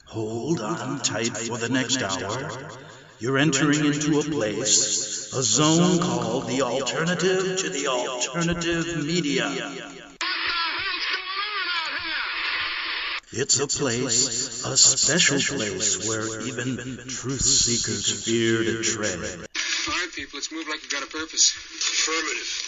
Hold on tight for the next hour. You're entering into a place, a zone called the alternative to the alternative media. It's a place, a special place where even truth seekers fear to tread. All right, people, let's move like we've got a purpose. Affirmative.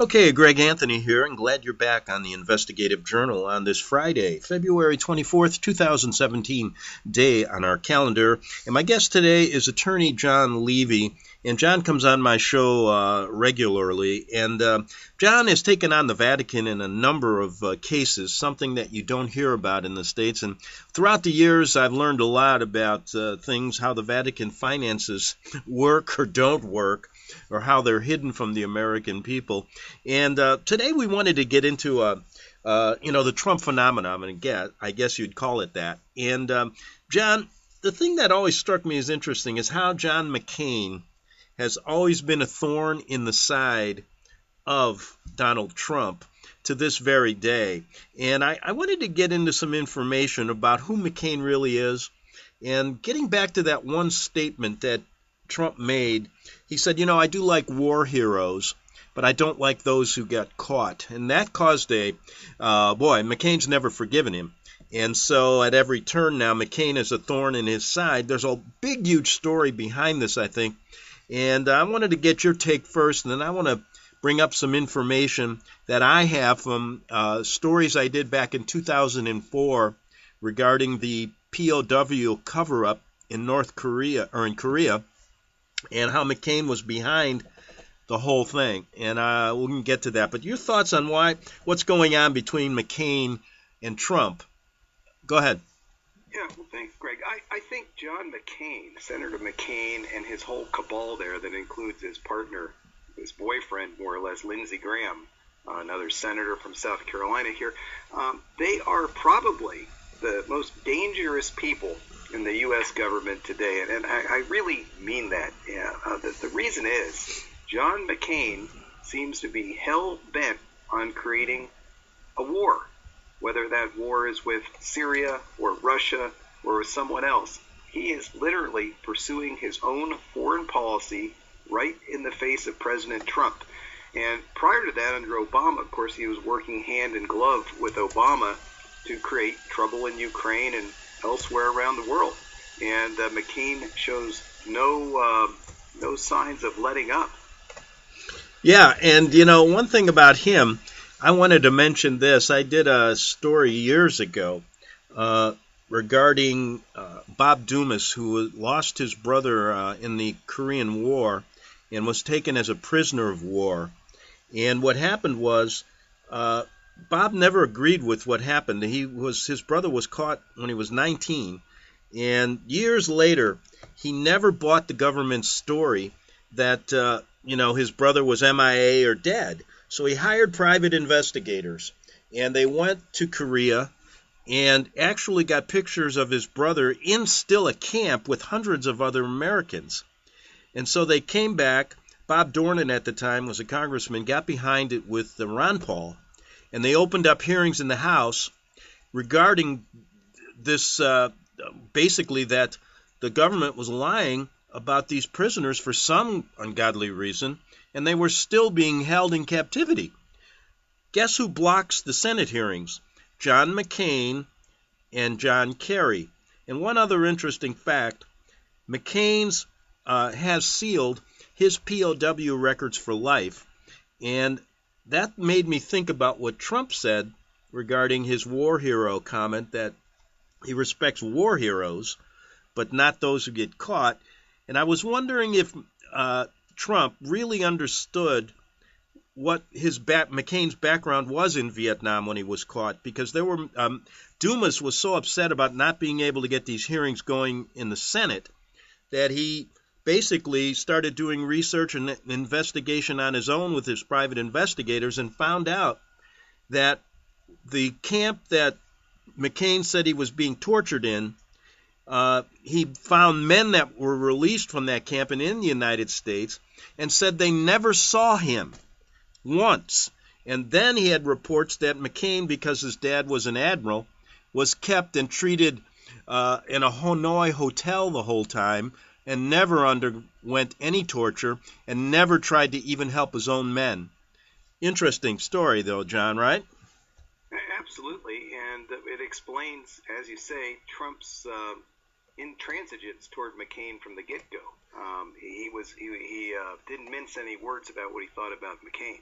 Okay, Greg Anthony here, and glad you're back on the Investigative Journal on this Friday, February 24th, 2017 day on our calendar. And my guest today is attorney Jon Levy, and Jon comes on my show regularly. And Jon has taken on the Vatican in a number of cases, something that you don't hear about in the States. And throughout the years, I've learned a lot about things, how the Vatican finances work or don't work, or how they're hidden from the American people. And today we wanted to get into, the Trump phenomenon, I guess you'd call it that. And Jon, the thing that always struck me as interesting is how John McCain has always been a thorn in the side of Donald Trump to this very day. And I wanted to get into some information about who McCain really is. And getting back to that one statement that Trump made, he said, I do like war heroes, but I don't like those who get caught. And that caused McCain's never forgiven him. And so at every turn now, McCain is a thorn in his side. There's a big, huge story behind this, I think. And I wanted to get your take first, and then I want to bring up some information that I have from stories I did back in 2004 regarding the POW cover-up in Korea, and how McCain was behind the whole thing. And we can get to that. But your thoughts on what's going on between McCain and Trump? Go ahead. Yeah, well, thanks, Greg. I think John McCain, Senator McCain, and his whole cabal there that includes his partner, his boyfriend, more or less, Lindsey Graham, another senator from South Carolina here, they are probably the most dangerous people in the U.S. government today. And I really mean that. Yeah, the reason is John McCain seems to be hell-bent on creating a war, whether that war is with Syria or Russia or with someone else. He is literally pursuing his own foreign policy right in the face of President Trump. And prior to that, under Obama, of course, he was working hand in glove with Obama to create trouble in Ukraine and elsewhere around the world. And McCain shows no signs of letting up. Yeah, and one thing about him, I wanted to mention this. I did a story years ago regarding Bob Dumas, who lost his brother in the Korean War and was taken as a prisoner of war. And what happened was Bob never agreed with what happened. His brother was caught when he was 19, and years later, he never bought the government's story that his brother was MIA or dead. So he hired private investigators, and they went to Korea and actually got pictures of his brother in still a camp with hundreds of other Americans. And so they came back. Bob Dornan at the time was a congressman, got behind it with Ron Paul, and they opened up hearings in the House regarding this, basically that the government was lying about these prisoners for some ungodly reason, and they were still being held in captivity. Guess who blocks the Senate hearings? John McCain and John Kerry. And one other interesting fact, McCain's has sealed his POW records for life, and that made me think about what Trump said regarding his war hero comment, that he respects war heroes, but not those who get caught. And I was wondering if Trump really understood what McCain's background was in Vietnam when he was caught, because there were Dumas was so upset about not being able to get these hearings going in the Senate that he basically started doing research and investigation on his own with his private investigators and found out that the camp that McCain said he was being tortured in, he found men that were released from that camp and in the United States and said they never saw him once. And then he had reports that McCain, because his dad was an admiral, was kept and treated in a Hanoi hotel the whole time and never underwent any torture and never tried to even help his own men. Interesting story, though, John, right? Absolutely, and it explains, as you say, Trump's intransigence toward McCain from the get-go. He didn't mince any words about what he thought about McCain.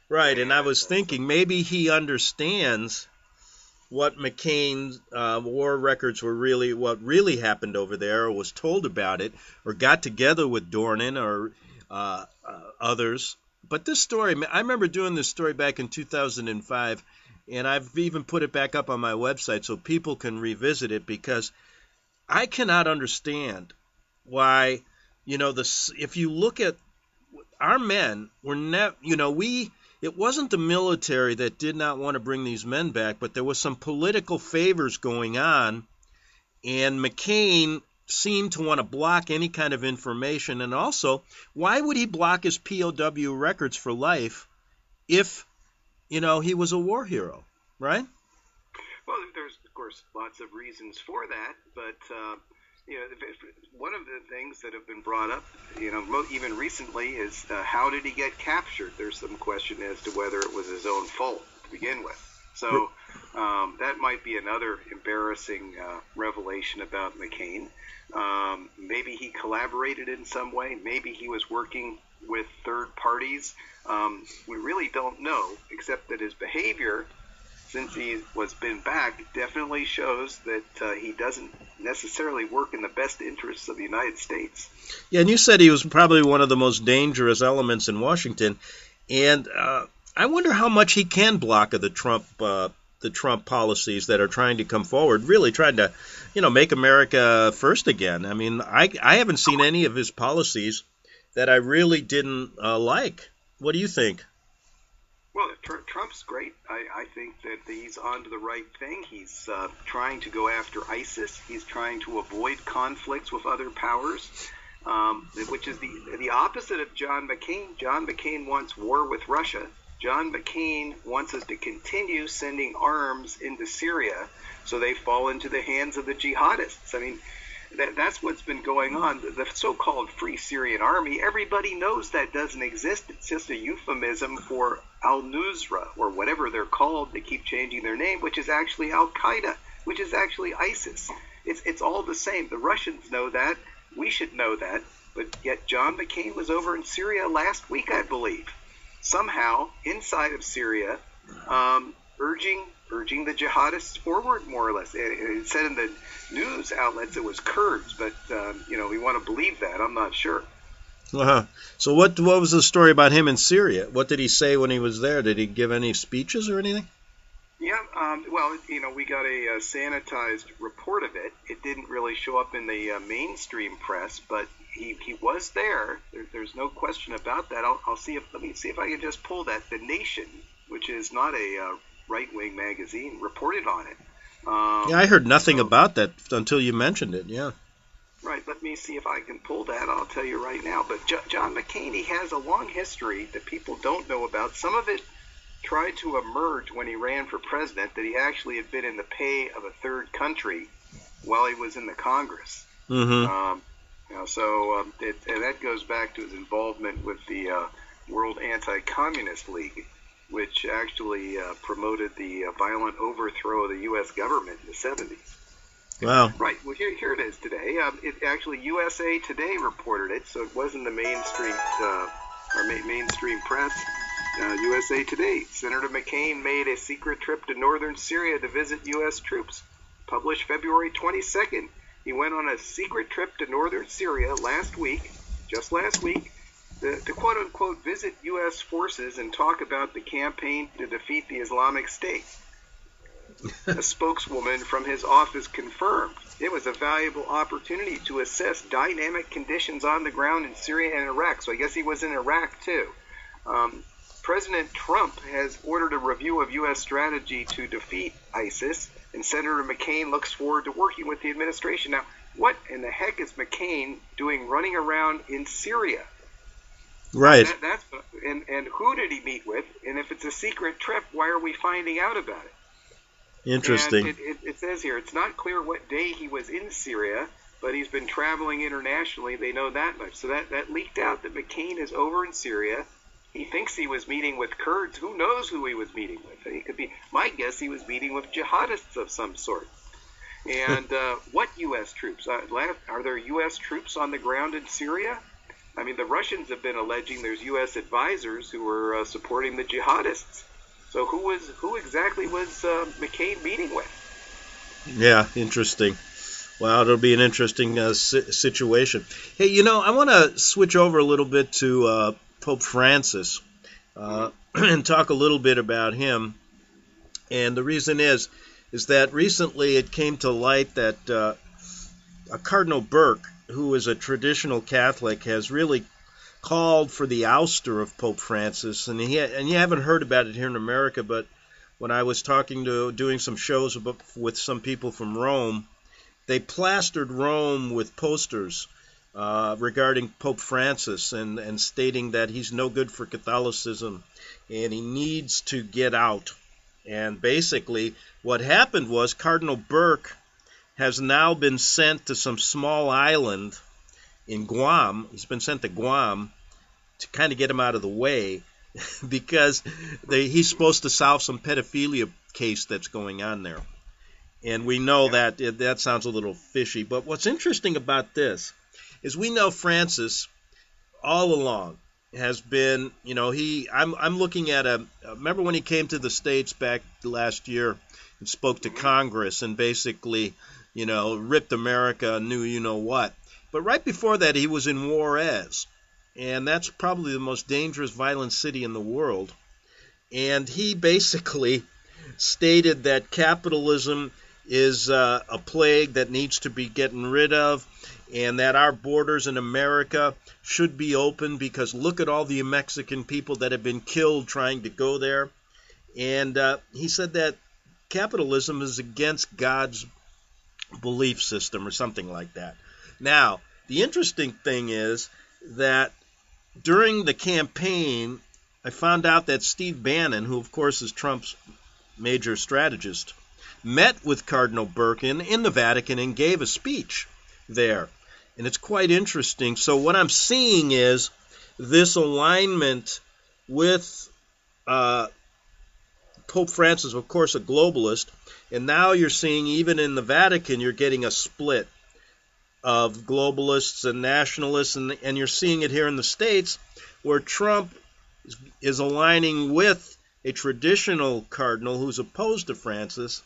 Right, and I was thinking maybe he understands what McCain's war records were what really happened over there, or was told about it, or got together with Dornan or others. But this story, I remember doing this story back in 2005, and I've even put it back up on my website so people can revisit it, because I cannot understand why, if you look at our men, it wasn't the military that did not want to bring these men back, but there was some political favors going on, and McCain seemed to want to block any kind of information. And also, why would he block his POW records for life if, he was a war hero, right? Well, there's, of course, lots of reasons for that, but one of the things that have been brought up, even recently, is how did he get captured? There's some question as to whether it was his own fault to begin with. So that might be another embarrassing revelation about McCain. Maybe he collaborated in some way. Maybe he was working with third parties. We really don't know, except that his behavior, since he was been back, definitely shows that he doesn't necessarily work in the best interests of the United States. Yeah, and you said he was probably one of the most dangerous elements in Washington, and I wonder how much he can block of the Trump policies that are trying to come forward, really trying to, make America first again. I mean, I haven't seen any of his policies that I really didn't like. What do you think? Well, Trump's great. I think that he's onto the right thing. He's trying to go after ISIS. He's trying to avoid conflicts with other powers, which is the opposite of John McCain. John McCain wants war with Russia. John McCain wants us to continue sending arms into Syria so they fall into the hands of the jihadists. I mean, that's what's been going on. The so-called Free Syrian Army, everybody knows that doesn't exist. It's just a euphemism for al-Nusra, or whatever they're called. They keep changing their name, which is actually al-Qaeda, which is actually ISIS. It's all the same. The Russians know that. We should know that. But yet John McCain was over in Syria last week, I believe, somehow inside of Syria, urging the jihadists forward, more or less. It said in the news outlets it was Kurds, but we want to believe that. I'm not sure. So what was the story about him in Syria? What did he say when he was there? Did he give any speeches or anything? Yeah, we got a sanitized report of it. It didn't really show up in the mainstream press, but he was there. There's no question about that. Let me see if I can just pull that. The Nation, which is not a right-wing magazine, reported on it. Yeah, I heard nothing about that until you mentioned it, yeah. Right, let me see if I can pull that. I'll tell you right now. But John McCain, he has a long history that people don't know about. Some of it tried to emerge when he ran for president, that he actually had been in the pay of a third country while he was in the Congress. Mm-hmm. And that goes back to his involvement with the World Anti-Communist League, which actually promoted the violent overthrow of the U.S. government in the 70s. Wow. Right. Well, here it is today. It actually, USA Today reported it, so it wasn't the mainstream press. USA Today. Senator McCain made a secret trip to northern Syria to visit U.S. troops. Published February 22nd. He went on a secret trip to northern Syria just last week, to quote-unquote visit U.S. forces and talk about the campaign to defeat the Islamic State. A spokeswoman from his office confirmed it was a valuable opportunity to assess dynamic conditions on the ground in Syria and Iraq. So I guess he was in Iraq too. President Trump has ordered a review of U.S. strategy to defeat ISIS, and Senator McCain looks forward to working with the administration. Now, what in the heck is McCain doing running around in Syria? Right. And who did he meet with? And if it's a secret trip, why are we finding out about it? Interesting. And it says here, it's not clear what day he was in Syria, but he's been traveling internationally. They know that much. So that leaked out that McCain is over in Syria. He thinks he was meeting with Kurds. Who knows who he was meeting with? He could be. My guess, he was meeting with jihadists of some sort. And what U.S. troops? Are there U.S. troops on the ground in Syria? I mean, the Russians have been alleging there's U.S. advisors who are supporting the jihadists. So who exactly was McCain meeting with? Yeah, interesting. Well, it'll be an interesting situation. Hey, I want to switch over a little bit to Pope Francis and talk a little bit about him. And the reason is that recently it came to light that Cardinal Burke, who is a traditional Catholic, has really called for the ouster of Pope Francis. And you haven't heard about it here in America, but when I was doing some shows with some people from Rome, they plastered Rome with posters regarding Pope Francis and stating that he's no good for Catholicism and he needs to get out. And basically what happened was Cardinal Burke has now been sent to some small island in Guam. He's been sent to Guam to kind of get him out of the way because he's supposed to solve some pedophilia case that's going on there. And we know that sounds a little fishy. But what's interesting about this is we know Francis all along has been, I'm looking at remember when he came to the States back last year and spoke to Congress and basically, ripped America new you-know-what. But right before that, he was in Juarez, and that's probably the most dangerous, violent city in the world. And he basically stated that capitalism is a plague that needs to be getting rid of, and that our borders in America should be open because look at all the Mexican people that have been killed trying to go there. And he said that capitalism is against God's belief system or something like that. Now, the interesting thing is that during the campaign, I found out that Steve Bannon, who of course is Trump's major strategist, met with Cardinal Burke in the Vatican and gave a speech there. And it's quite interesting. So what I'm seeing is this alignment with Pope Francis, of course, a globalist, and now you're seeing even in the Vatican, you're getting a split of globalists and nationalists, and you're seeing it here in the States where Trump is aligning with a traditional cardinal who's opposed to Francis.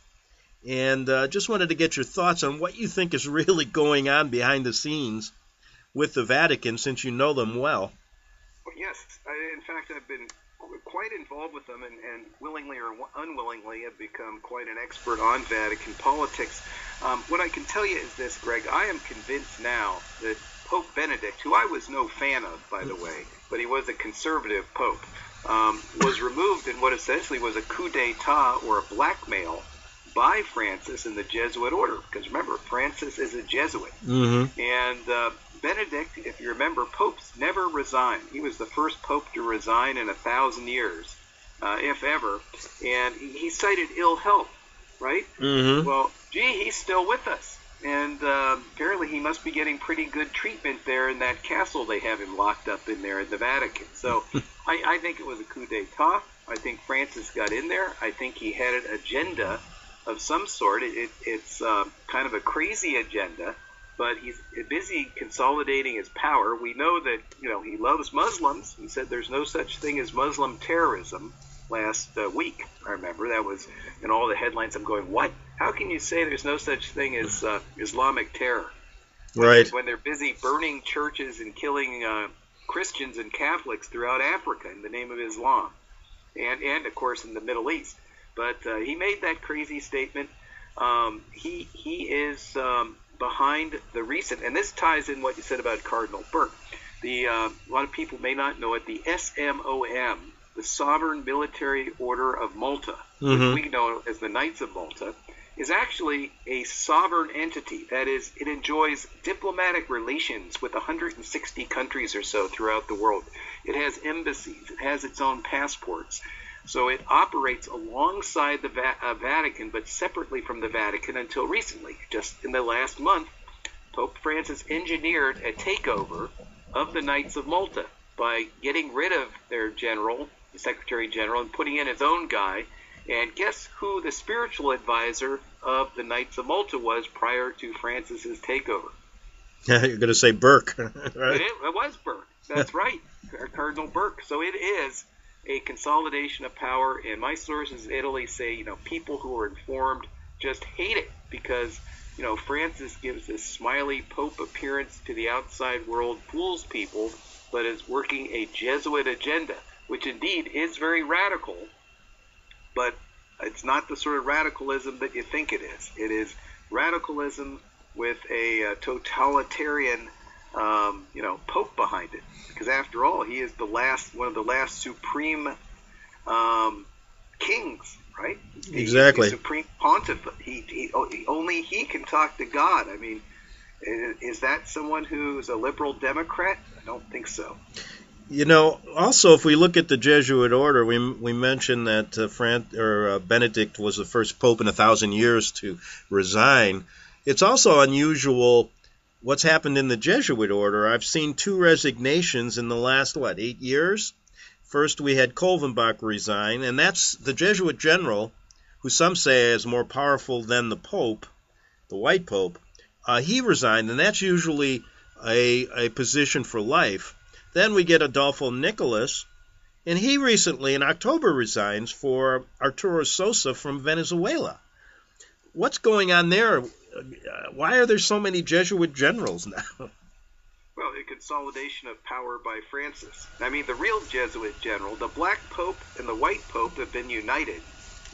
And just wanted to get your thoughts on what you think is really going on behind the scenes with the Vatican, since you know them well. Well, yes. In fact, I've been quite involved with them and willingly or unwillingly have become quite an expert on Vatican politics. What I can tell you is this, Greg. I am convinced now that Pope Benedict, who I was no fan of, by the way, but he was a conservative pope, was removed in what essentially was a coup d'etat or a blackmail by Francis and the Jesuit order. Because remember, Francis is a Jesuit. Mm-hmm. And Benedict, if you remember, popes never resign. He was the first pope to resign in 1,000 years, if ever. And he cited ill health, right? Mm-hmm. Well, he's still with us. And apparently he must be getting pretty good treatment there in that castle they have him locked up in there at the Vatican. So I think it was a coup d'etat. I think Francis got in there. I think he had an agenda of some sort. It's kind of a crazy agenda, but he's busy consolidating his power. We know that he loves Muslims. He said there's no such thing as Muslim terrorism last week. I remember that was in all the headlines. I'm going, what? How can you say there's no such thing as Islamic terror? Right. When they're busy burning churches and killing Christians and Catholics throughout Africa in the name of Islam, and of course in the Middle East. But he made that crazy statement. He is behind the recent, and this ties in what you said about Cardinal Burke. A lot of people may not know it. The SMOM, the Sovereign Military Order of Malta, mm-hmm. which we know as the Knights of Malta, is actually a sovereign entity. That is, it enjoys diplomatic relations with 160 countries or so throughout the world. It has embassies. It has its own passports. So it operates alongside the Vatican, but separately from the Vatican until recently. Just in the last month, Pope Francis engineered a takeover of the Knights of Malta by getting rid of their general, the Secretary General, and putting in his own guy. And guess who the spiritual advisor of the Knights of Malta was prior to Francis's takeover? Yeah, you're going to say Burke, right? It was Burke. That's right, Cardinal Burke. So it is a consolidation of power, and my sources in Italy say, people who are informed just hate it because, Francis gives this smiley Pope appearance to the outside world, fools people, but is working a Jesuit agenda, which indeed is very radical, but it's not the sort of radicalism that you think it is. It is radicalism with a totalitarian, Pope behind it. Because after all, he is one of the last supreme kings, right? Exactly. He's supreme pontiff. Only he can talk to God. I mean, is that someone who's a liberal Democrat? I don't think so. Also, if we look at the Jesuit order, we mentioned that Benedict was the first pope in 1,000 years to resign. It's also unusual what's happened in the Jesuit order. I've seen 2 resignations in the last, 8 years? First, we had Kolvenbach resign, and that's the Jesuit general, who some say is more powerful than the Pope, the White Pope. He resigned, and that's usually a position for life. Then we get Adolfo Nicolas, and he recently, in October, resigns for Arturo Sosa from Venezuela. What's going on there? Why are there so many Jesuit generals now? Well, a consolidation of power by Francis. I mean, the real Jesuit general, the Black Pope and the White Pope have been united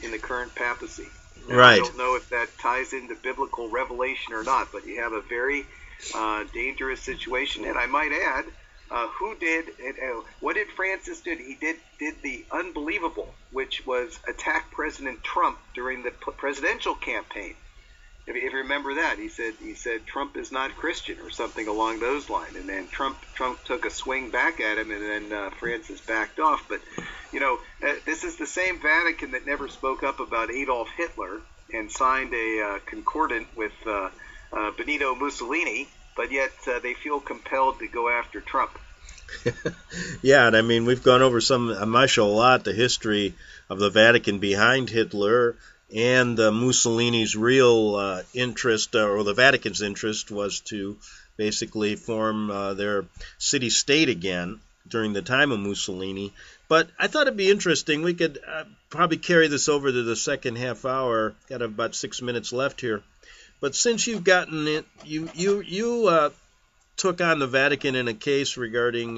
in the current papacy. Now, right. I don't know if that ties into biblical revelation or not, but you have a very dangerous situation. And I might add, what did Francis do? He did the unbelievable, which was attack President Trump during the presidential campaign. If you remember that, he said Trump is not Christian or something along those lines, and then Trump took a swing back at him, and then Francis backed off. But this is the same Vatican that never spoke up about Adolf Hitler and signed a concordant with Benito Mussolini, but yet they feel compelled to go after Trump. Yeah, and I mean, we've gone over on my show a lot, the history of the Vatican behind Hitler, and Mussolini's real interest, or the Vatican's interest, was to basically form their city-state again during the time of Mussolini. But I thought it'd be interesting. We could probably carry this over to the second half hour. Got about 6 minutes left here. But since you've gotten it, you took on the Vatican in a case regarding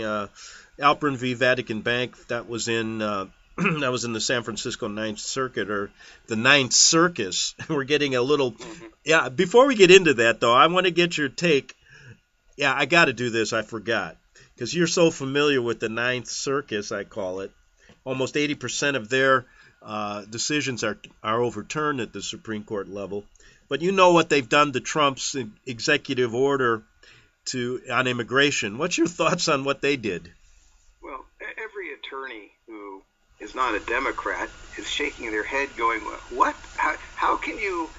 Alperin v. Vatican Bank. That was in the San Francisco Ninth Circuit, or the Ninth Circus. We're getting a little... Yeah, before we get into that, though, I want to get your take. Yeah, I got to do this. I forgot. Because you're so familiar with the Ninth Circus, I call it. Almost 80% of their decisions are overturned at the Supreme Court level. But you know what they've done to Trump's executive order on immigration. What's your thoughts on what they did? Well, every attorney who is not a Democrat is shaking their head going, what? How can you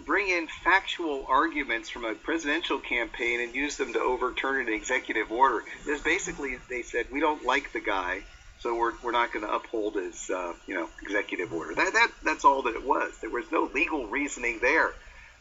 bring in factual arguments from a presidential campaign and use them to overturn an executive order? There's basically, they said, we don't like the guy, so we're not going to uphold his executive order. That's all that it was. There was no legal reasoning there.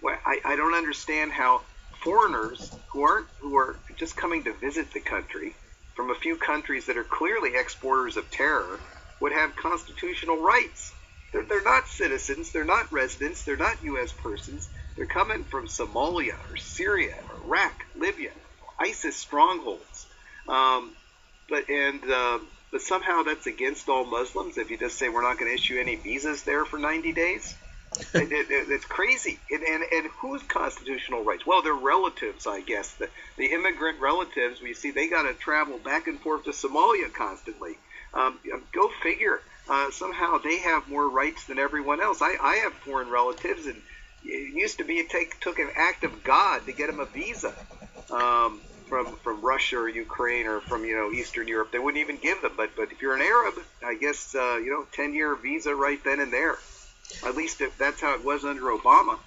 I don't understand how foreigners who are just coming to visit the country from a few countries that are clearly exporters of terror would have constitutional rights. They're not citizens, they're not residents, they're not U.S. persons. They're coming from Somalia or Syria or Iraq, Libya, ISIS strongholds. But somehow that's against all Muslims if you just say we're not going to issue any visas there for 90 days. It's crazy. And whose constitutional rights? Well, their relatives, I guess. The immigrant relatives, we see they got to travel back and forth to Somalia constantly. Go figure. Somehow they have more rights than everyone else. I have foreign relatives, and it used to be it took an act of God to get them a visa. from Russia or Ukraine or from Eastern Europe, they wouldn't even give them. But if you're an Arab, I guess 10-year visa right then and there. At least that's how it was under Obama.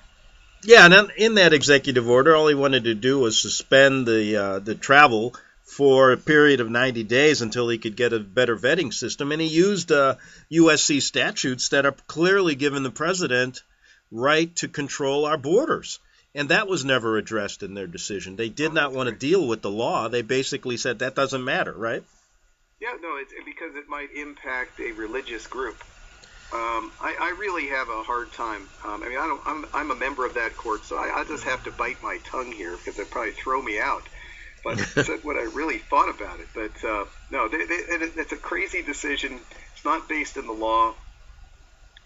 Yeah, and in that executive order, all he wanted to do was suspend the travel for a period of 90 days until he could get a better vetting system. And he used USC statutes that are clearly giving the president right to control our borders. And that was never addressed in their decision. They did not want to deal with the law. They basically said that doesn't matter, right? Yeah, no, it's because it might impact a religious group. I really have a hard time. I'm a member of that court, so I just have to bite my tongue here because they'd probably throw me out. But that's what I really thought about it. But no, it's a crazy decision. It's not based in the law.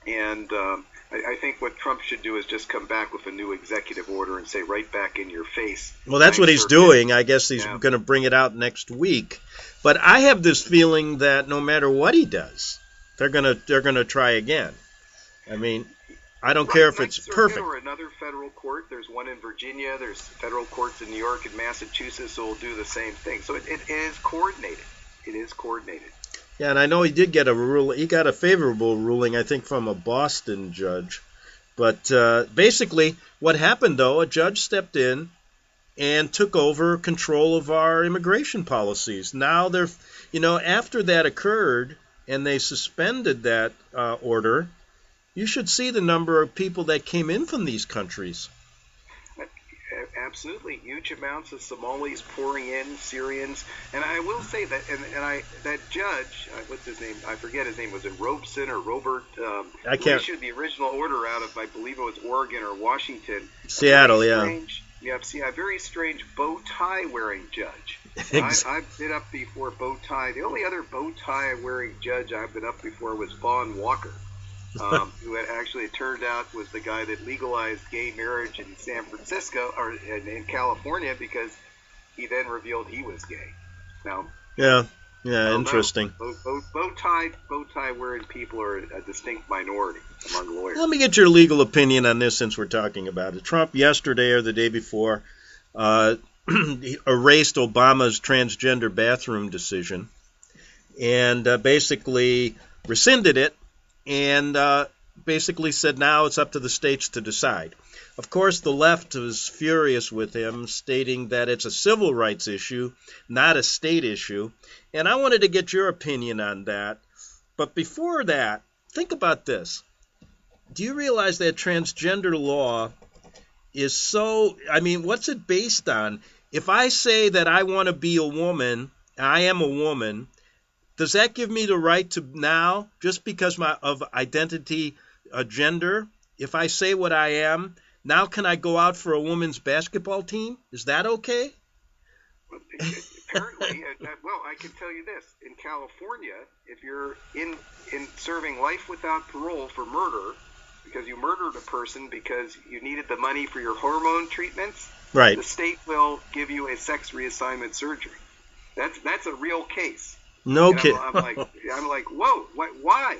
And I think what Trump should do is just come back with a new executive order and say right back in your face. Well, that's what he's doing. I guess he's going to bring it out next week. But I have this feeling that no matter what he does, they're gonna try again. I mean, I don't care if it's perfect. Or another federal court. There's one in Virginia. There's federal courts in New York and Massachusetts who will do the same thing. So it is coordinated. It is coordinated. Yeah, and I know he did get he got a favorable ruling, I think, from a Boston judge. But basically, what happened, though, a judge stepped in and took over control of our immigration policies. Now they're, after that occurred and they suspended that order, you should see the number of people that came in from these countries. Absolutely, huge amounts of Somalis pouring in, Syrians, and I will say that, that judge, what's his name? I forget his name. Was it Robeson or Robert? I can't. Who issued the original order out of, I believe it was Oregon or Washington. Seattle, yeah. A very strange bow tie wearing judge. I've been up before bow tie. The only other bow tie wearing judge I've been up before was Vaughn Walker. Who had actually, it turned out, was the guy that legalized gay marriage in San Francisco or in California because he then revealed he was gay. Now, yeah, interesting. Bow tie wearing people are a distinct minority among lawyers. Let me get your legal opinion on this since we're talking about it. Trump yesterday or the day before erased Obama's transgender bathroom decision and basically rescinded it. And basically said now it's up to the states to decide. Of course, the left was furious with him, stating that it's a civil rights issue, not a state issue. And I wanted to get your opinion on that. But before that, think about this. Do you realize that transgender law is what's it based on? If I say that I want to be a woman, I am a woman, does that give me the right to now, just because of identity, gender, if I say what I am, now can I go out for a women's basketball team? Is that okay? Apparently, well, I can tell you this. In California, if you're in serving life without parole for murder, because you murdered a person because you needed the money for your hormone treatments, right, the state will give you a sex reassignment surgery. That's a real case. No kidding. I'm like, whoa, why?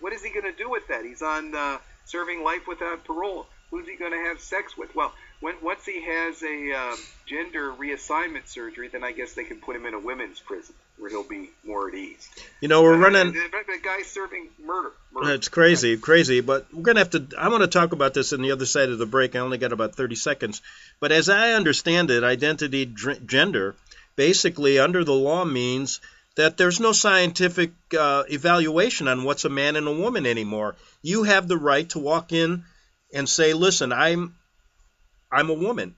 What is he going to do with that? He's on serving life without parole. Who's he going to have sex with? Well, once he has a gender reassignment surgery, then I guess they can put him in a women's prison where he'll be more at ease. We're running. The guy's serving murder. It's crazy, but we're going to have to. I want to talk about this on the other side of the break. I only got about 30 seconds. But as I understand it, identity gender basically under the law means that there's no scientific evaluation on what's a man and a woman anymore. You have the right to walk in and say, listen, I'm a woman,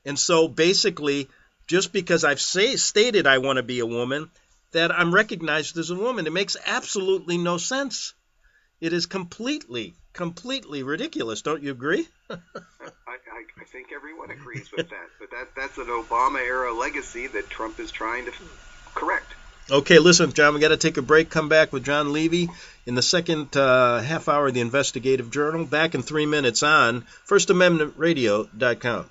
And so basically, just because I've stated I want to be a woman, that I'm recognized as a woman. It makes absolutely no sense. It is completely ridiculous. Don't you agree? I think everyone agrees with that. But that's an Obama-era legacy that Trump is trying to correct. Okay, listen, John, we got to take a break. Come back with Jon Levy in the second half hour of the Investigative Journal. Back in 3 minutes on FirstAmendmentRadio.com.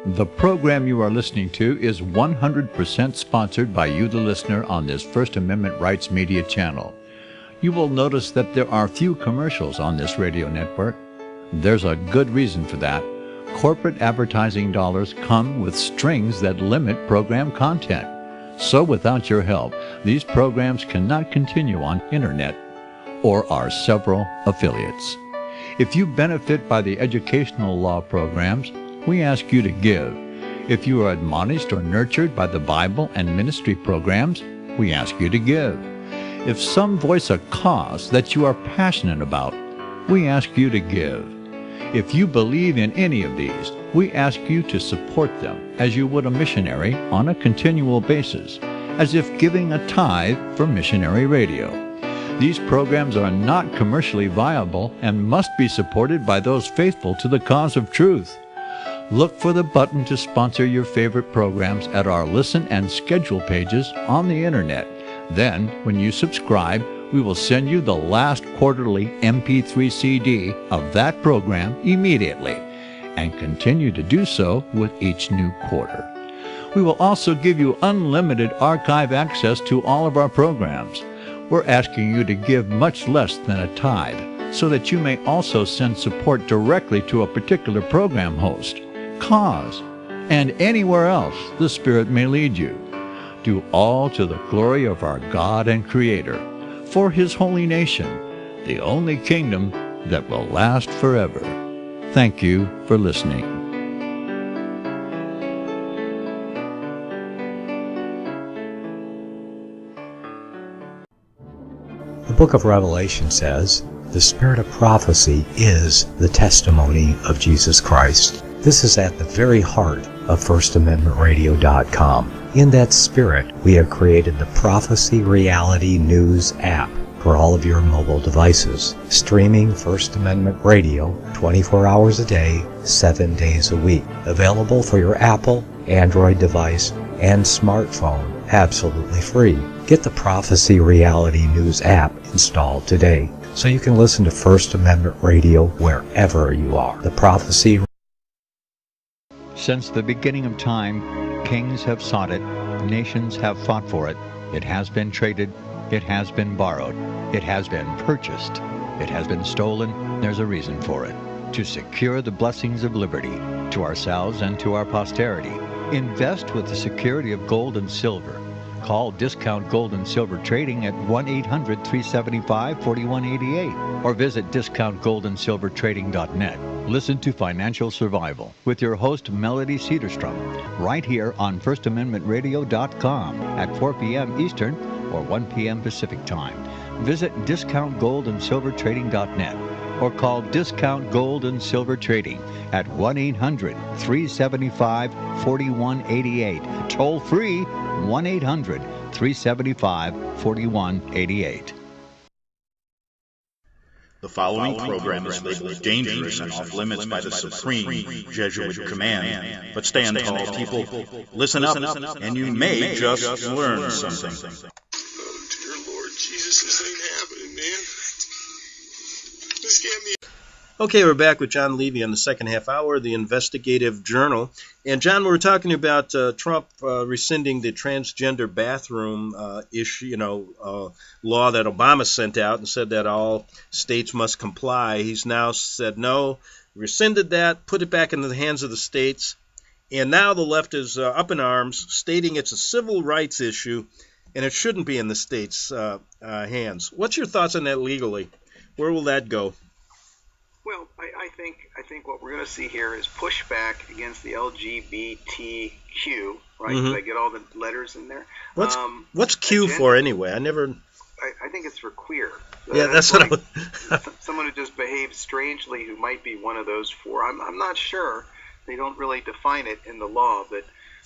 The program you are listening to is 100% sponsored by you, the listener, on this First Amendment Rights Media channel. you will notice that there are few commercials on this radio network. There's a good reason for that. Corporate advertising dollars come with strings that limit program content. So without your help, these programs cannot continue on internet or our several affiliates. If you benefit by the educational law programs, we ask you to give. If you are admonished or nurtured by the Bible and ministry programs, we ask you to give. If some voice a cause that you are passionate about, we ask you to give. If you believe in any of these, we ask you to support them as you would a missionary on a continual basis, as if giving a tithe for missionary radio. These programs are not commercially viable and must be supported by those faithful to the cause of truth. Look for the button to sponsor your favorite programs at our listen and schedule pages on the internet. Then, when you subscribe, we will send you the last quarterly MP3 CD of that program immediately, and continue to do so with each new quarter. We will also give you unlimited archive access to all of our programs. We're asking you to give much less than a tithe, so that you may also send support directly to a particular program host, cause, and anywhere else the Spirit may lead you. Do all to the glory of our God and Creator, for His holy nation, the only kingdom that will last forever. Thank you for listening. The book of Revelation says, "The spirit of prophecy is the testimony of Jesus Christ." This is at the very heart of FirstAmendmentRadio.com. In that spirit, we have created the Prophecy Reality News app for all of your mobile devices, streaming First Amendment Radio 24 hours a day, 7 days a week. Available for your Apple, Android device, and smartphone, absolutely free. Get the Prophecy Reality News app installed today so you can listen to First Amendment Radio wherever you are. The Prophecy. Since the beginning of time, kings have sought it, nations have fought for it. It has been traded, it has been borrowed, it has been purchased, it has been stolen. There's a reason for it. To secure the blessings of liberty to ourselves and to our posterity. Invest with the security of gold and silver. Call Discount Gold and Silver Trading at 1-800-375-4188 or visit discountgoldandsilvertrading.net. Listen to Financial Survival with your host Melody Cedarstrom right here on FirstAmendmentRadio.com at 4 p.m. Eastern or 1 p.m. Pacific Time. Visit discountgoldandsilvertrading.net or call Discount Gold and Silver Trading at 1-800-375-4188. Toll free 1-800-375-4188. The following program is labeled dangerous and off limits by the supreme Jesuit command. But stand tall, people. Listen up, and you may just learn something. Oh, dear Lord Jesus, this ain't happening, man. This can't be. Okay, we're back with Jon Levy on the second half hour of the Investigative Journal. And, John, we were talking about Trump rescinding the transgender bathroom issue, law that Obama sent out and said that all states must comply. He's now said no, rescinded that, put it back into the hands of the states. And now the left is up in arms, stating it's a civil rights issue and it shouldn't be in the states' hands. What's your thoughts on that legally? Where will that go? Well, I think what we're going to see here is pushback against the LGBTQ, right? Mm-hmm. Did I get all the letters in there? What's Q for anyway? I think it's for queer. Yeah, that's what like someone who just behaves strangely who might be one of those four. I'm not sure. They don't really define it in the law, but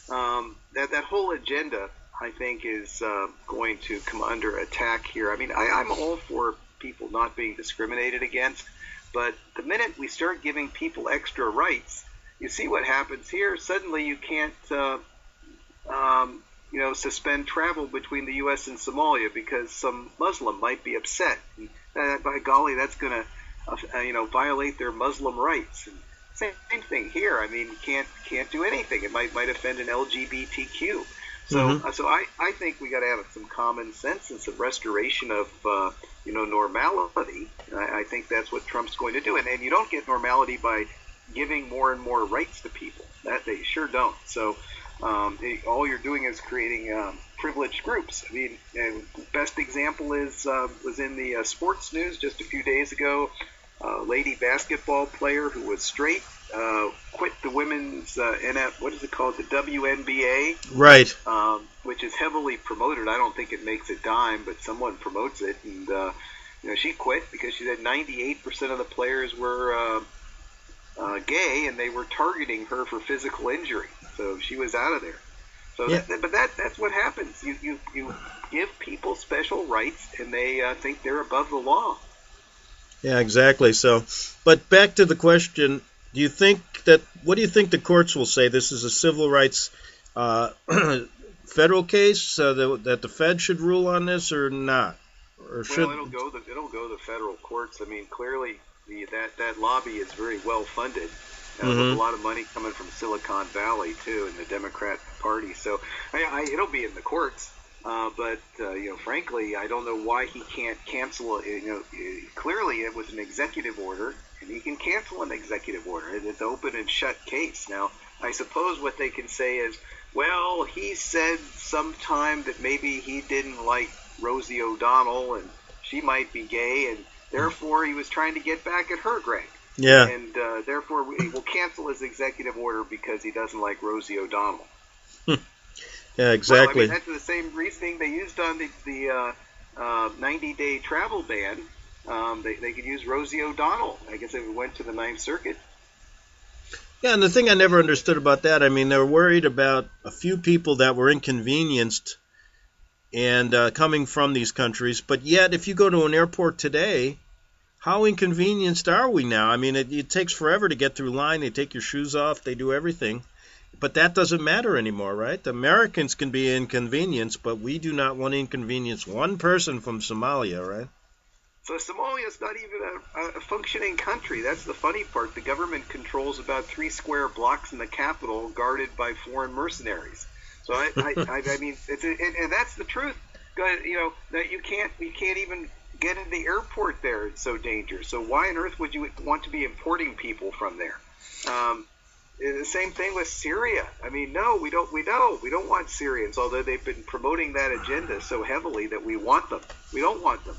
that whole agenda, I think, is going to come under attack here. I mean, I'm all for people not being discriminated against. But the minute we start giving people extra rights, you see what happens here. Suddenly you can't, suspend travel between the U.S. and Somalia because some Muslim might be upset. By golly, that's going to, violate their Muslim rights. And same thing here. I mean, can't do anything. It might offend an LGBTQ. So, so I think we got to have some common sense and some restoration of, normality. I think that's what Trump's going to do. And you don't get normality by giving more and more rights to people. That they sure don't. So, all you're doing is creating privileged groups. I mean, best example was in the sports news just a few days ago. A lady basketball player who was straight quit the women's what is it called, the WNBA, right? Which is heavily promoted. I don't think it makes a dime, but someone promotes it, and she quit because she said 98% of the players were gay, and they were targeting her for physical injury. So she was out of there. So, that's what happens. You give people special rights, and they think they're above the law. Yeah, exactly. So, but back to the question: what do you think the courts will say? This is a civil rights federal case that the Fed should rule on this, or not? Or should? Well, it'll go to the federal courts. I mean, clearly that lobby is very well funded. With a lot of money coming from Silicon Valley too, and the Democrat Party. So it'll be in the courts. But frankly, I don't know why he can't cancel it. Clearly it was an executive order, and he can cancel an executive order. It's an open and shut case. Now, I suppose what they can say is, well, he said sometime that maybe he didn't like Rosie O'Donnell, and she might be gay, and therefore he was trying to get back at her, Greg. Yeah. And therefore he will cancel his executive order because he doesn't like Rosie O'Donnell. Yeah, exactly. Well, that's the same reasoning they used on the 90-day travel ban. They could use Rosie O'Donnell. I guess it went to the Ninth Circuit. Yeah, and the thing I never understood about that, I mean, they were worried about a few people that were inconvenienced and coming from these countries. But yet, if you go to an airport today, how inconvenienced are we now? I mean, it takes forever to get through line. They take your shoes off. They do everything. But that doesn't matter anymore, right? The Americans can be inconvenienced, but we do not want to inconvenience one person from Somalia, right? So Somalia is not even a functioning country. That's the funny part. The government controls about 3 square blocks in the capital, guarded by foreign mercenaries. So I mean, and that's the truth. That you can't even get into the airport there. It's so dangerous. So why on earth would you want to be importing people from there? The same thing with Syria. I mean, no, we don't want Syrians, although they've been promoting that agenda so heavily that we want them. We don't want them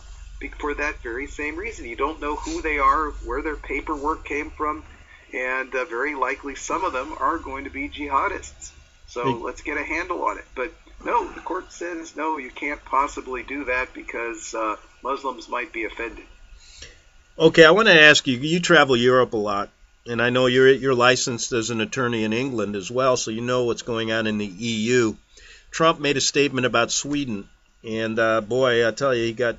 for that very same reason. You don't know who they are, where their paperwork came from, and very likely some of them are going to be jihadists. So let's get a handle on it. But no, the court says, no, you can't possibly do that because Muslims might be offended. Okay, I want to ask you, you travel Europe a lot, and I know you're licensed as an attorney in England as well, so you know what's going on in the EU. Trump made a statement about Sweden, and boy, I tell you, he got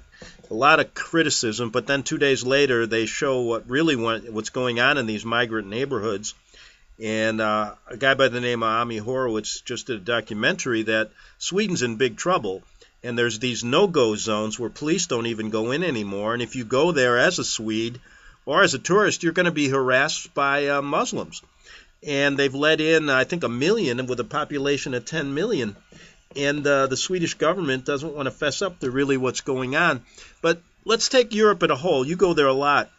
a lot of criticism, but then 2 days later, they show what's going on in these migrant neighborhoods. And a guy by the name of Ami Horowitz just did a documentary that Sweden's in big trouble. And there's these no-go zones where police don't even go in anymore. And if you go there as a Swede or as a tourist, you're going to be harassed by Muslims. And they've let in, I think, 1 million with a population of 10 million. And the Swedish government doesn't want to fess up to really what's going on. But let's take Europe as a whole. You go there a lot.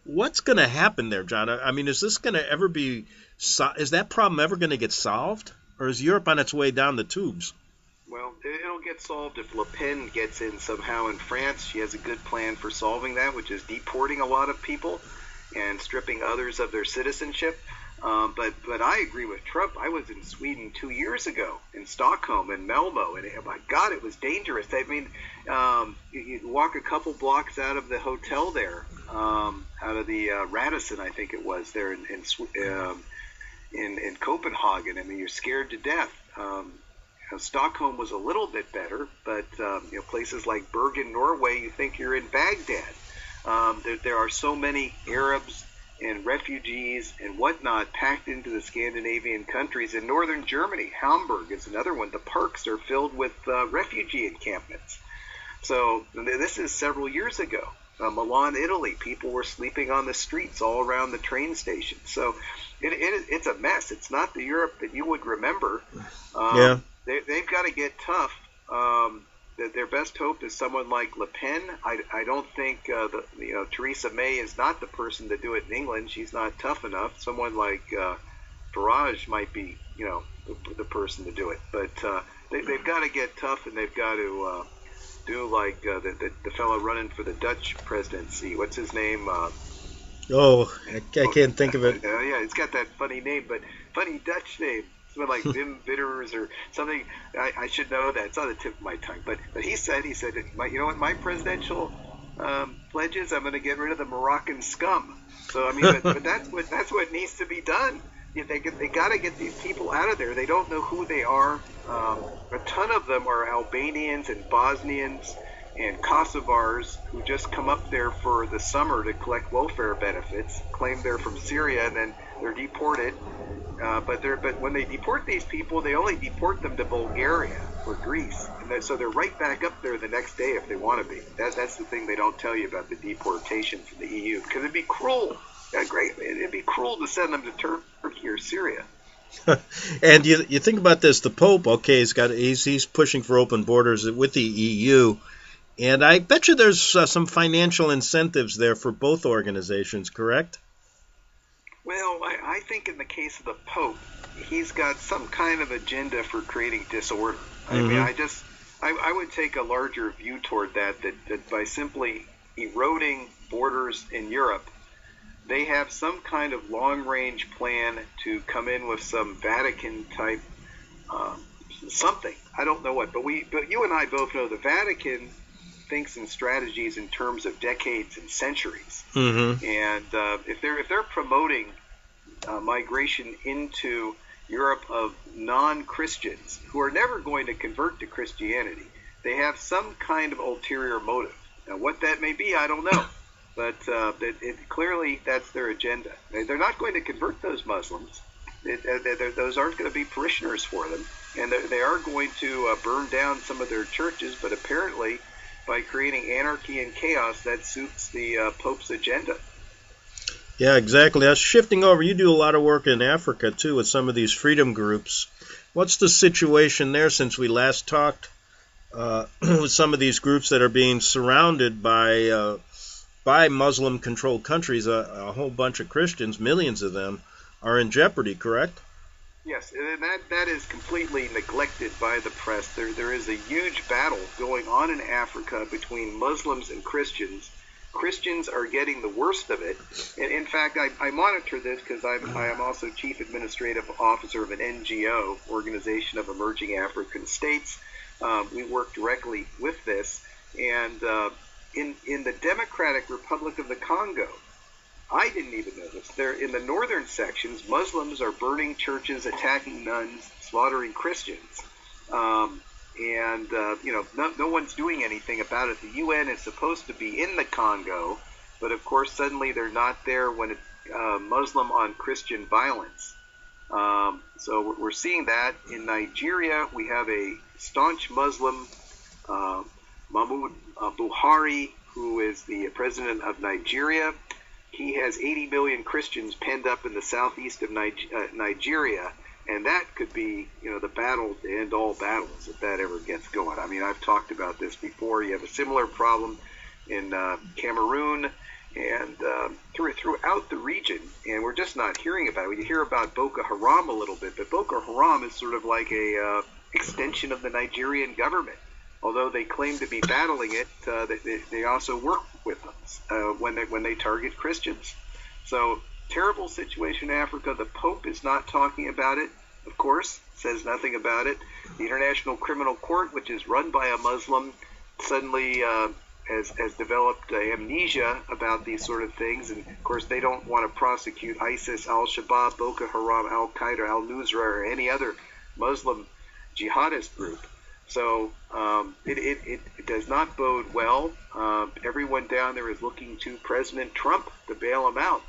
What's going to happen there, John? I mean, is this going to ever be... Is that problem ever going to get solved? Or is Europe on its way down the tubes? Well, it'll get solved if Le Pen gets in somehow in France. She has a good plan for solving that, which is deporting a lot of people and stripping others of their citizenship. But I agree with Trump. I was in Sweden 2 years ago, in Stockholm and Malmo, and my God, it was dangerous. I mean, you walk a couple blocks out of the hotel there, out of the Radisson, I think it was, there in Copenhagen. I mean, you're scared to death. Stockholm was a little bit better, but places like Bergen, Norway, you think you're in Baghdad. There are so many Arabs and refugees and whatnot packed into the Scandinavian countries. In northern Germany, Hamburg is another one. The parks are filled with refugee encampments. So this is several years ago. Milan, Italy, people were sleeping on the streets all around the train station. So it's a mess. It's not the Europe that you would remember. Yeah. they've got to get tough. Their best hope is someone like Le Pen. I don't think Theresa May is not the person to do it in England. She's not tough enough. Someone like Farage might be, the person to do it. But they've got to get tough, and they've got to do like the fellow running for the Dutch presidency. What's his name? I can't think of it. Yeah, it's got that funny name, but funny Dutch name. Something like Wim Bitters or something. I should know that. It's on the tip of my tongue. But he said, you know what, my presidential pledges, I'm going to get rid of the Moroccan scum. So, I mean, but that's what needs to be done. They got to get these people out of there. They don't know who they are. A ton of them are Albanians and Bosnians and Kosovars who just come up there for the summer to collect welfare benefits, claim they're from Syria, and then they're deported. But when they deport these people, they only deport them to Bulgaria or Greece, and so they're right back up there the next day if they want to be. That's the thing they don't tell you about the deportation from the EU, because it'd be cruel. It'd be cruel to send them to Turkey or Syria. And you think about this: the Pope, okay, he's pushing for open borders with the EU, and I bet you there's some financial incentives there for both organizations, correct? Well, I think in the case of the Pope, he's got some kind of agenda for creating disorder. I mean, I would take a larger view toward that by simply eroding borders in Europe, they have some kind of long-range plan to come in with some Vatican-type something. I don't know what, but you and I both know the Vatican thinks in strategies in terms of decades and centuries. Mm-hmm. And if they're promoting migration into Europe of non-Christians who are never going to convert to Christianity, they have some kind of ulterior motive. Now, what that may be, I don't know. But clearly that's their agenda. They're not going to convert those Muslims. Those aren't going to be parishioners for them. And they are going to burn down some of their churches, but apparently by creating anarchy and chaos, that suits the Pope's agenda. Yeah, exactly. Shifting over, you do a lot of work in Africa, too, with some of these freedom groups. What's the situation there since we last talked with some of these groups that are being surrounded by Muslim-controlled countries? A whole bunch of Christians, millions of them, are in jeopardy, correct? Yes, and that is completely neglected by the press. There is a huge battle going on in Africa between Muslims and Christians. Christians are getting the worst of it. And in fact, I monitor this because I am also chief administrative officer of an NGO, Organization of Emerging African States. We work directly with this. And in the Democratic Republic of the Congo, I didn't even know this. They're in the northern sections. Muslims are burning churches, attacking nuns, slaughtering Christians. No one's doing anything about it. The UN is supposed to be in the Congo, but of course suddenly they're not there when it's Muslim on Christian violence. So we're seeing that. In Nigeria, we have a staunch Muslim, Mahmoud Buhari, who is the president of Nigeria. He has 80 million Christians penned up in the southeast of Nigeria. And that could be, the battle to end all battles if that ever gets going. I mean, I've talked about this before. You have a similar problem in Cameroon and throughout the region, and we're just not hearing about it. You hear about Boko Haram a little bit, but Boko Haram is sort of like a extension of the Nigerian government. Although they claim to be battling it, they also work with them when they target Christians. So, terrible situation in Africa. The Pope is not talking about it, of course, says nothing about it. The International Criminal Court, which is run by a Muslim, suddenly has developed amnesia about these sort of things. And, of course, they don't want to prosecute ISIS, Al-Shabaab, Boko Haram, Al-Qaeda, Al-Nusra, or any other Muslim jihadist group. So it does not bode well. Everyone down there is looking to President Trump to bail them out.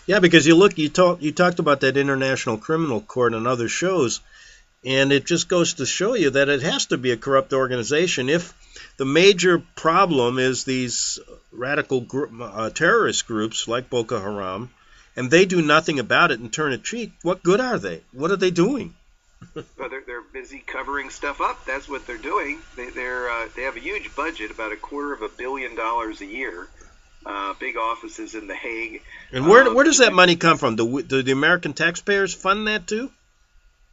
Yeah, because you talked about that International Criminal Court on other shows, and it just goes to show you that it has to be a corrupt organization. If the major problem is these radical terrorist groups like Boko Haram, and they do nothing about it and turn a cheek, what good are they? What are they doing? Well, they're busy covering stuff up. That's what they're doing. They have a huge budget, about $250 million a year. Big offices in The Hague. And where does that money come from? Do the American taxpayers fund that too?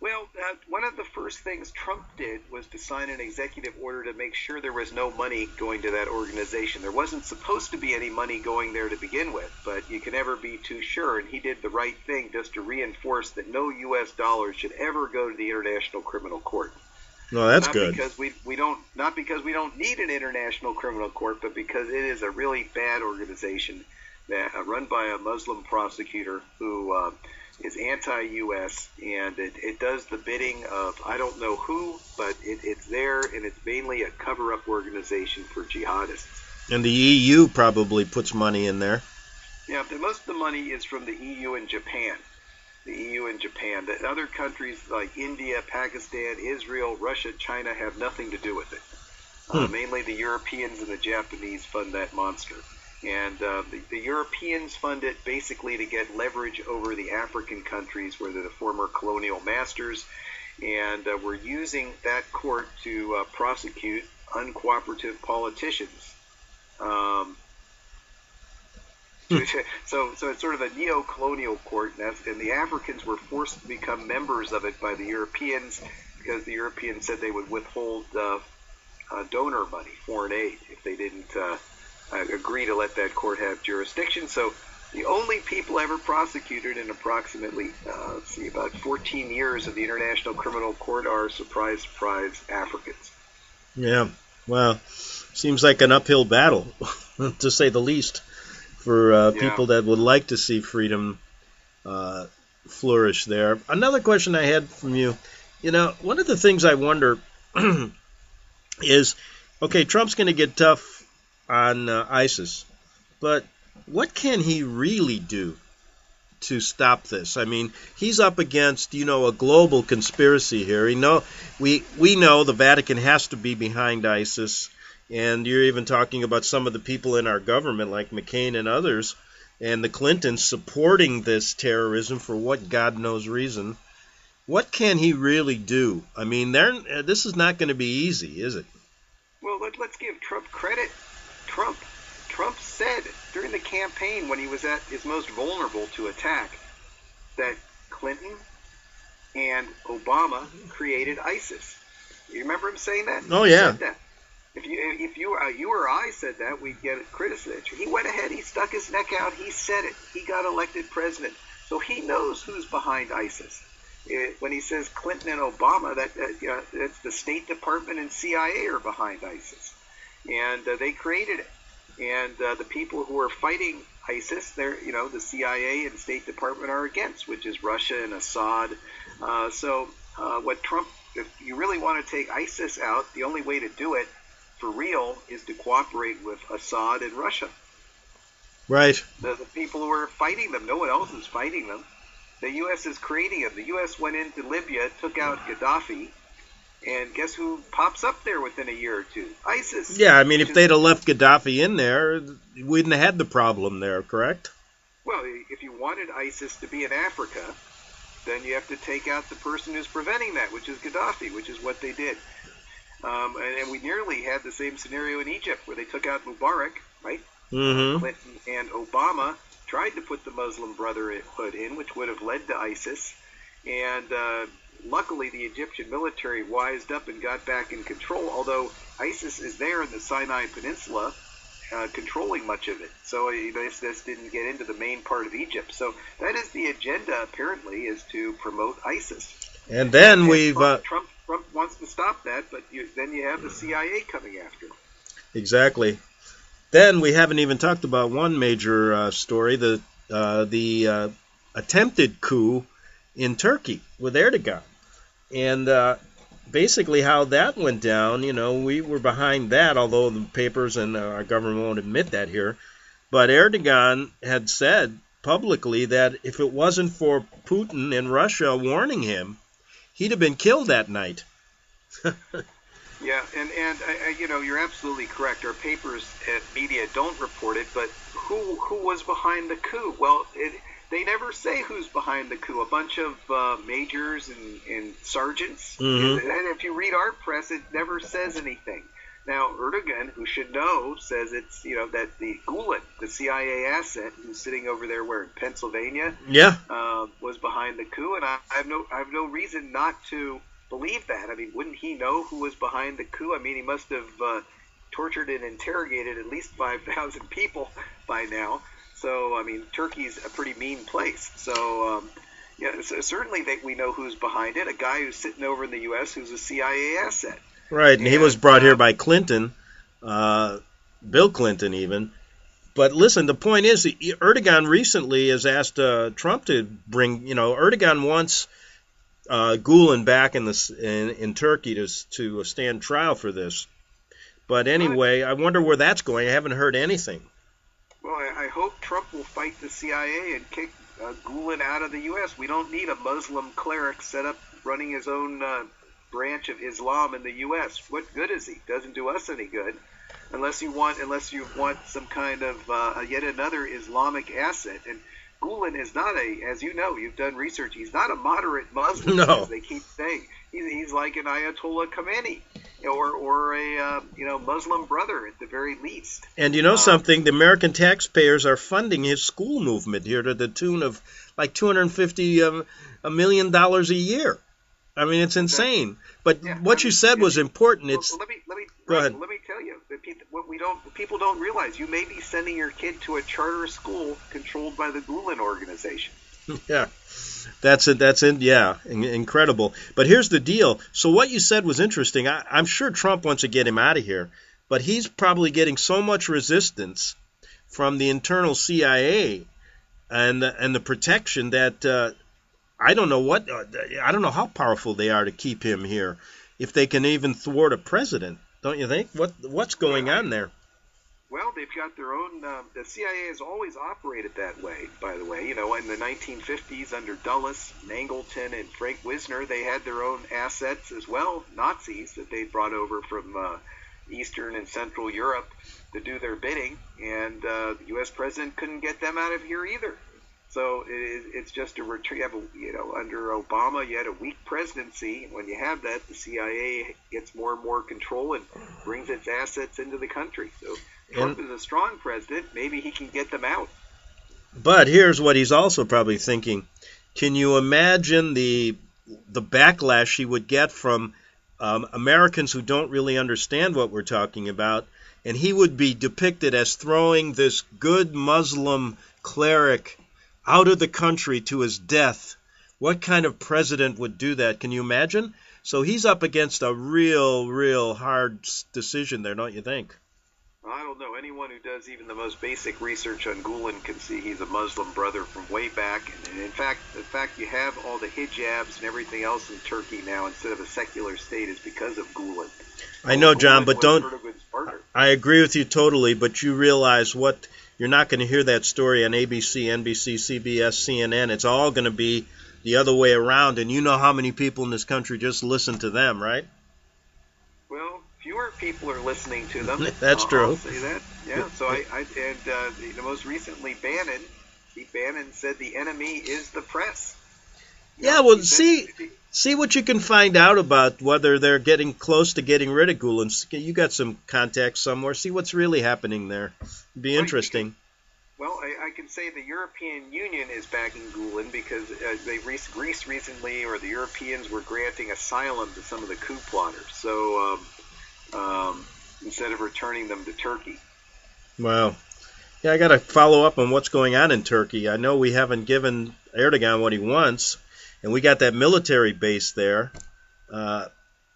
Well, one of the first things Trump did was to sign an executive order to make sure there was no money going to that organization. There wasn't supposed to be any money going there to begin with, but you can never be too sure, and he did the right thing just to reinforce that no U.S. dollars should ever go to the International Criminal Court. No, that's not good. Because not because we don't need an International Criminal Court, but because it is a really bad organization that run by a Muslim prosecutor who is anti-U.S., and it does the bidding of I don't know who, but it's there, and it's mainly a cover-up organization for jihadists. And the EU probably puts money in there. Yeah, but most of the money is from the EU and Japan. The EU and Japan. The other countries like India, Pakistan, Israel, Russia, China have nothing to do with it. Mainly the Europeans and the Japanese fund that monster. And the Europeans fund it basically to get leverage over the African countries where they're the former colonial masters. And we're using that court to prosecute uncooperative politicians. So it's sort of a neo-colonial court, and the Africans were forced to become members of it by the Europeans because the Europeans said they would withhold donor money, foreign aid, if they didn't agree to let that court have jurisdiction. So the only people ever prosecuted in approximately, about 14 years of the International Criminal Court are, surprise, surprise, Africans. Yeah, well, seems like an uphill battle, to say the least, for people that would like to see freedom flourish there. Another question I had from you, one of the things I wonder is, okay, Trump's going to get tough on ISIS, but what can he really do to stop this? I mean, he's up against, a global conspiracy here. We know the Vatican has to be behind ISIS, and you're even talking about some of the people in our government, like McCain and others, and the Clintons supporting this terrorism for what God knows reason. What can he really do? I mean, this is not going to be easy, is it? Well, let's give Trump credit. Trump said during the campaign, when he was at his most vulnerable to attack, that Clinton and Obama created ISIS. You remember him saying that? Oh, yeah. He said that. If you or I said that, we'd get criticized. He went ahead. He stuck his neck out. He said it. He got elected president. So he knows who's behind ISIS. When he says Clinton and Obama, that's the State Department and CIA are behind ISIS. And they created it. And the people who are fighting ISIS, the CIA and State Department are against, which is Russia and Assad. What Trump, if you really want to take ISIS out, the only way to do it for real is to cooperate with Assad and Russia. Right. The people who are fighting them, no one else is fighting them. The U.S. is creating them. The U.S. went into Libya, took out Gaddafi, and guess who pops up there within a year or two? ISIS. Yeah, I mean, if they'd have left Gaddafi in there, we wouldn't have had the problem there, correct? Well, if you wanted ISIS to be in Africa, then you have to take out the person who's preventing that, which is Gaddafi, which is what they did. And we nearly had the same scenario in Egypt, where they took out Mubarak, right? Mm-hmm. Clinton and Obama tried to put the Muslim Brotherhood in, which would have led to ISIS. And luckily, the Egyptian military wised up and got back in control, although ISIS is there in the Sinai Peninsula, controlling much of it. So this didn't get into the main part of Egypt. So that is the agenda, apparently, is to promote ISIS. And then Trump wants to stop that, but then you have the CIA coming after him. Exactly. Then we haven't even talked about one major story, the attempted coup in Turkey with Erdogan. And basically how that went down, we were behind that, although the papers and our government won't admit that here. But Erdogan had said publicly that if it wasn't for Putin and Russia warning him, he'd have been killed that night. Yeah, and you're absolutely correct. Our papers and media don't report it, but who was behind the coup? Well, they never say who's behind the coup. A bunch of majors and sergeants. Mm-hmm. And if you read our press, it never says anything. Now, Erdogan, who should know, says it's, that the Gulen, the CIA asset, who's sitting over there where in Pennsylvania, was behind the coup, and I have no reason not to believe that. I mean, wouldn't he know who was behind the coup? I mean, he must have tortured and interrogated at least 5,000 people by now. So, I mean, Turkey's a pretty mean place. So, so certainly we know who's behind it. A guy who's sitting over in the U.S. who's a CIA asset. Right, and he was brought here by Clinton, Bill Clinton even. But listen, the point is, Erdogan recently has asked Trump to bring, Erdogan wants Gulen back in Turkey to stand trial for this. But anyway, I wonder where that's going. I haven't heard anything. Well, I hope Trump will fight the CIA and kick Gulen out of the U.S. We don't need a Muslim cleric set up running his own branch of Islam in the U.S. What good is he? Doesn't do us any good, unless you want some kind of yet another Islamic asset. And Gulen is not as you know, you've done research. He's not a moderate Muslim, as they keep saying. He's like an Ayatollah Khomeini, or a Muslim brother at the very least. And something, the American taxpayers are funding his school movement here to the tune of like $250 million a year. I mean, it's insane. But what you said was important. Let me go ahead. Let me tell you what people don't realize. You may be sending your kid to a charter school controlled by the Gulen organization. Yeah, that's it. Yeah, incredible. But here's the deal. So what you said was interesting. I'm sure Trump wants to get him out of here, but he's probably getting so much resistance from the internal CIA and the protection that I don't know how powerful they are to keep him here, if they can even thwart a president. Don't you think? What's going on there? Well, they've got their own. The CIA has always operated that way. By the way, in the 1950s under Dulles, Mangleton, and Frank Wisner, they had their own assets as well, Nazis that they brought over from Eastern and Central Europe to do their bidding, and the U.S. president couldn't get them out of here either. So it's just a retrieve. Under Obama, you had a weak presidency. When you have that, the CIA gets more and more control and brings its assets into the country. So Trump is a strong president. Maybe he can get them out. But here's what he's also probably thinking. Can you imagine the backlash he would get from Americans who don't really understand what we're talking about? And he would be depicted as throwing this good Muslim cleric out of the country to his death. What kind of president would do that? Can you imagine? So he's up against a real hard decision there, don't you think? I don't know. Anyone who does even the most basic research on Gulen can see he's a Muslim brother from way back. And in fact, the fact you have all the hijabs and everything else in Turkey now instead of a secular state is because of Gulen. I know, John, but don't. Erdogan's partner. I agree with you totally, but you realize what. You're not going to hear that story on ABC, NBC, CBS, CNN. It's all going to be the other way around, and you know how many people in this country just listen to them, right? Well, fewer people are listening to them. That's true. I'll say that. Yeah. So the most recently Bannon said the enemy is the press. Yeah. Well, see what you can find out about whether they're getting close to getting rid of Gulen. You got some contacts somewhere. See what's really happening there. It'd be interesting. Well, I can say the European Union is backing Gulen because Greece recently, or the Europeans, were granting asylum to some of the coup plotters. So instead of returning them to Turkey. Wow. Yeah, I got to follow up on what's going on in Turkey. I know we haven't given Erdogan what he wants. And we got that military base there. I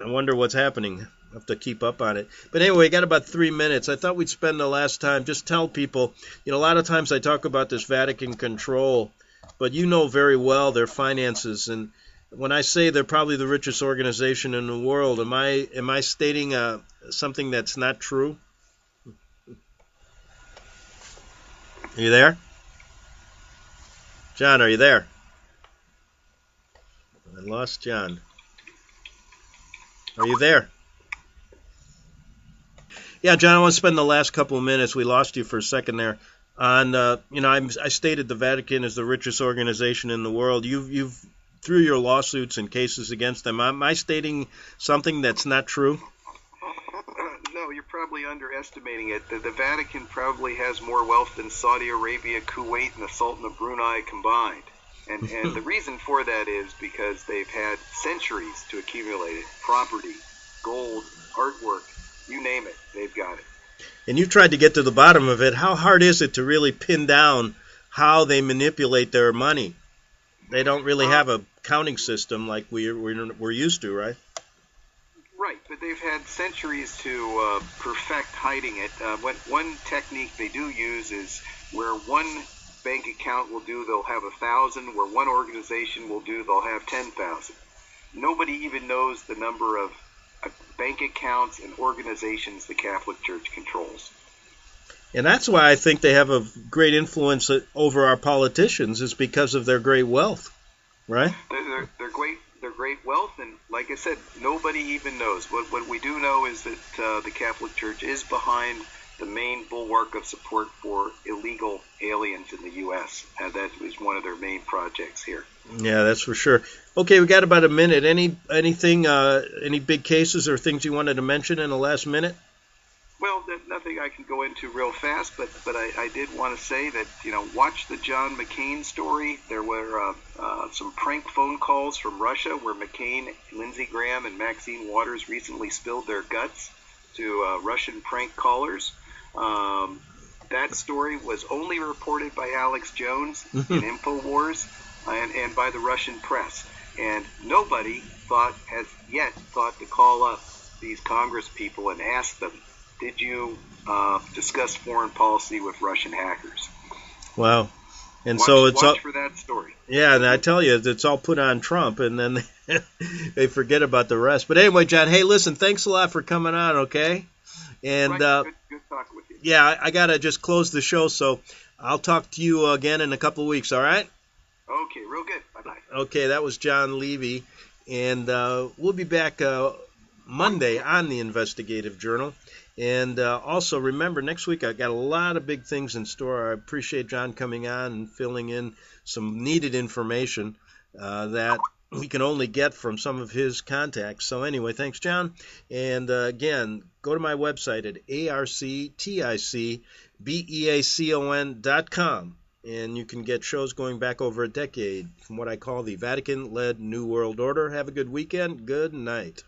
wonder what's happening. I have to keep up on it. But anyway, we got about 3 minutes. I thought we'd spend the last time just tell people, a lot of times I talk about this Vatican control, but you know very well their finances. And when I say they're probably the richest organization in the world, am I stating something that's not true? Are you there? John, are you there? I lost John. Are you there? Yeah, John, I want to spend the last couple of minutes. We lost you for a second there. on, I stated the Vatican is the richest organization in the world. You've through your lawsuits and cases against them, am I stating something that's not true? No, you're probably underestimating it. The Vatican probably has more wealth than Saudi Arabia, Kuwait, and the Sultan of Brunei combined. And the reason for that is because they've had centuries to accumulate it. Property, gold, artwork, you name it, they've got it. And you've tried to get to the bottom of it. How hard is it to really pin down how they manipulate their money? They don't really have a counting system like we're used to, right? Right, but they've had centuries to perfect hiding it. One technique they do use is where one bank account will do, they'll have 1,000. Where one organization will do, they'll have 10,000. Nobody even knows the number of bank accounts and organizations the Catholic Church controls. And that's why I think they have a great influence over our politicians, is because of their great wealth, right? They're great wealth, and like I said, nobody even knows. What we do know is that the Catholic Church is behind the main bulwark of support for illegal aliens in the U.S. That is one of their main projects here. Yeah, that's for sure. Okay, we got about a minute. Any big cases or things you wanted to mention in the last minute? Well, nothing I can go into real fast, but I did want to say that, watch the John McCain story. There were some prank phone calls from Russia where McCain, Lindsey Graham, and Maxine Waters recently spilled their guts to Russian prank callers. That story was only reported by Alex Jones in InfoWars and by the Russian press. And nobody has yet thought to call up these Congress people and ask them, did you discuss foreign policy with Russian hackers? Wow. And watch for that story. Yeah, and I tell you, it's all put on Trump, and then they forget about the rest. But anyway, John, hey, listen, thanks a lot for coming on, okay? And good talking with you. Yeah, I got to just close the show, so I'll talk to you again in a couple of weeks, all right? Okay, real good. Bye-bye. Okay, that was Jon Levy, and we'll be back Monday on the Investigative Journal. And also, remember, next week I've got a lot of big things in store. I appreciate John coming on and filling in some needed information that we can only get from some of his contacts. So anyway, thanks, John. And again, go to my website at arcticbeacon.com, and you can get shows going back over a decade from what I call the Vatican-led New World Order. Have a good weekend. Good night.